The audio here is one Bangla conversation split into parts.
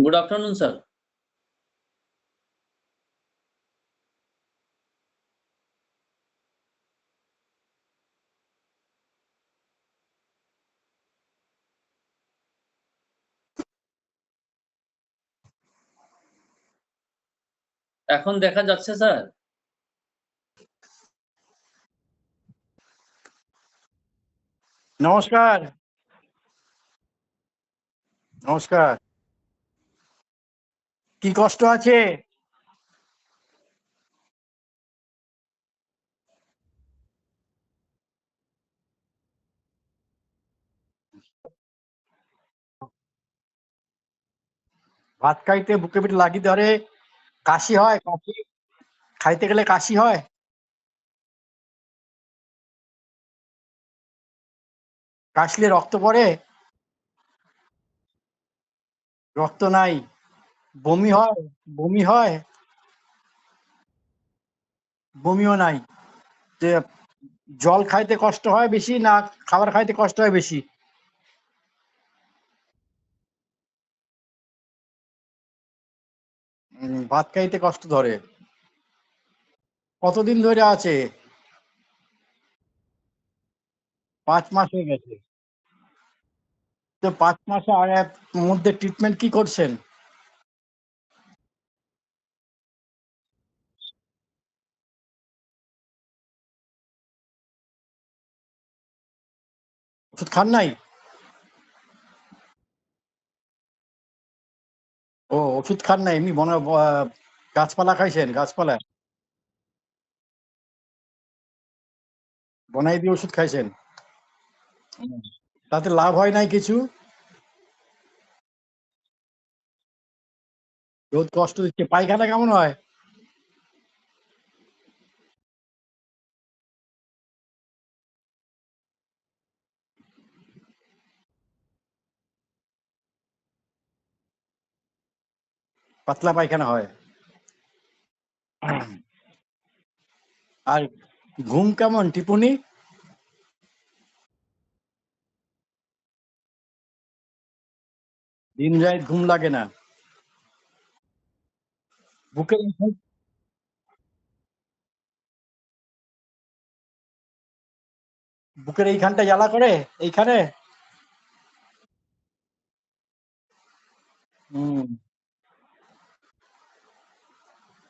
Good afternoon, sir. এখন দেখা যাচ্ছে স্যার? নমস্কার। নমস্কার। কি কষ্ট আছে? ভাত খাইতে বুকে পিঠে লাগি ধরে, কাশি হয়, কাশি খাইতে গেলে কাশি হয়। কাশলে রক্ত পড়ে? রক্ত নাই। বমি হয়? বমি হয়? বমিও নাই। যে জল খাইতে কষ্ট হয় বেশি না খাবার খাইতে কষ্ট হয় বেশি? ভাত খাইতে কষ্ট ধরে। কতদিন ধরে আছে? 5 মাস হয়ে গেছে। তো 5 মাসে আর মধ্যে ট্রিটমেন্ট কি করছেন? ওষুধ খান নাই? ও ওষুধ খান নাই, এমনি গাছপালা খাইছেন? গাছপালা বনাই দিয়ে ওষুধ খাইছেন? তাতে লাভ হয় নাই কিছু? রোদ কষ্ট দিচ্ছে। পায়খানা কেমন হয়? পাতলা পায়খানা হয়। আর ঘুম কেমন? টিপুনি? দিন রাত ঘুম লাগে না? বুকের বুকের এইখানটা জ্বালা করে? এইখানে? হুম।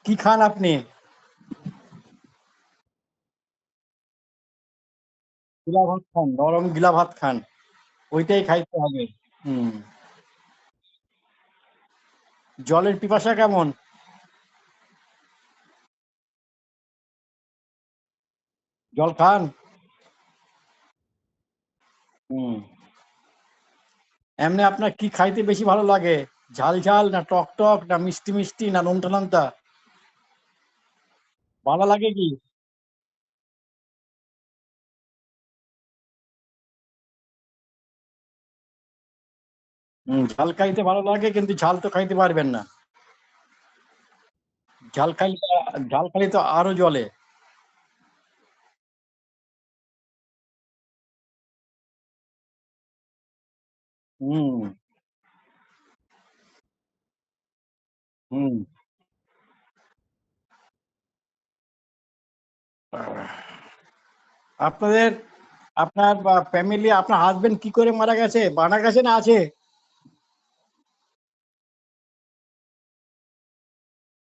কি খান আপনি? গিলা ভাত খান, নরম গিলা ভাত খান। ওইটাই খাইতে হবে। হুম। জলের পিপাসা কেমন? জল খান? হুম। এমনি আপনার কি খাইতে বেশি ভালো লাগে? ঝাল ঝাল না টক টক না মিষ্টি মিষ্টি না নোনতা নোনতা? ভালো লাগে কি? ঝাল খাইতে ভালো লাগে কিন্তু ঝাল তো খাইতে পারবেন না। ঝাল খাইলে ঝাল খাইলে তো আরো জ্বলে। হুম। হুম। আপনাদের আপনার ফ্যামিলি আপনার হাজবেন্ড কি করে মারা গেছে? মারা গেছে না আছে?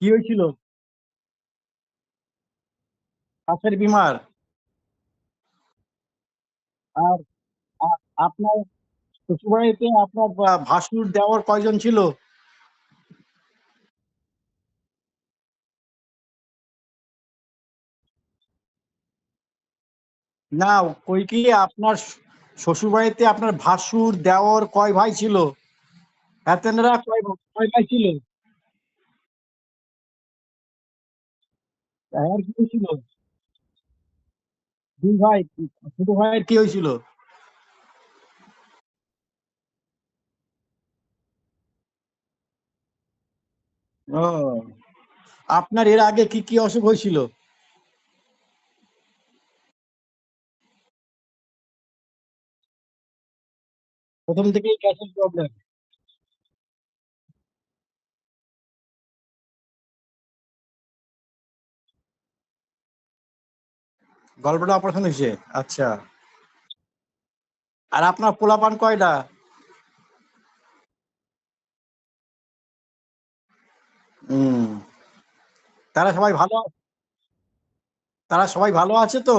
কি হয়েছিল? শ্বাসের বিমার? আর আপনার শ্বশুরবাড়িতে আপনার ভাসুর দেওর কয়জন ছিল? না, কই কি আপনার শ্বশুরবাড়িতে আপনার ভাসুর দেওর কয় ভাই ছিল? এতেনরা কয় ভাই ছিল? আর কি হয়েছিল? 2 ভাই। ছোট ভাইয়ের কি হয়েছিল? ও, আপনার এর আগে কি কি অসুখ হয়েছিল? প্রথম থেকেই গ্যাসের প্রবলেম? গল্পটা অপারেশন হয়েছে, আচ্ছা। আর আপনার পোলাপান কয়টা? হুম। তারা সবাই ভালো, তারা সবাই ভালো আছে তো?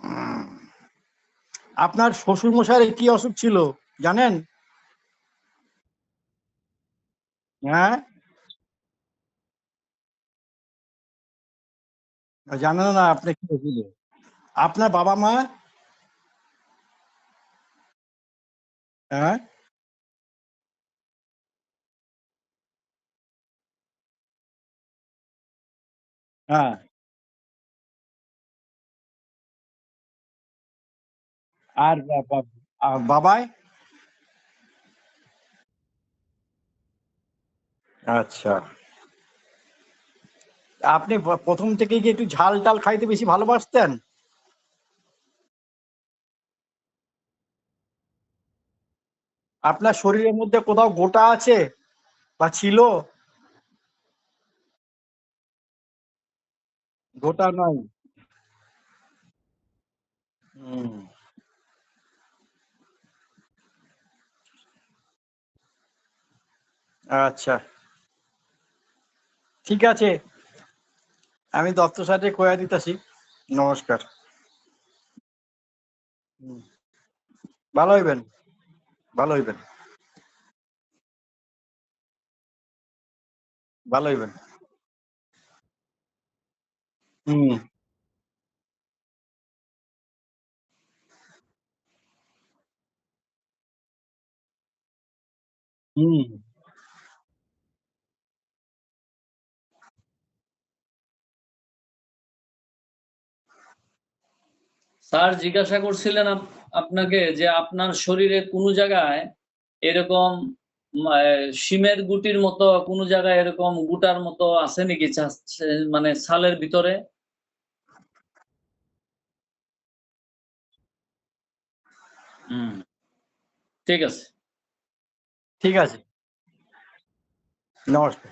উম, আপনার শ্বশুর মশাইয়ের কি অসুখ ছিল জানেন? হ্যাঁ, জানেন না আপনি কি হয়েছিল? আপনার বাবা মা? হ্যাঁ, হ্যাঁ। আর বাবাই? আচ্ছা। আপনি প্রথম থেকে কি একটু ঝাল টাল খাইতে বেশি ভালোবাসতেন? আপনার শরীরের মধ্যে কোথাও গোটা আছে বা ছিল? গোটা নাই। হুম। আচ্ছা, ঠিক আছে। আমি দত্ত সাহেবকে কয়া দিতেছি। নমস্কার। হুম। ভালো হইবেন, ভালো হইবেন, ভালো হইবেন। হুম। হুম। স্যার জিজ্ঞাসা করছিলেন আপনাকে যে আপনার শরীরে কোনো জায়গায় এরকম শিমের গুটির মতো কোনো জায়গায় এরকম গুটার মতো আছে নাকি মানে ছালের ভিতরে? হুম, ঠিক আছে। ঠিক আছে, নমস্কার।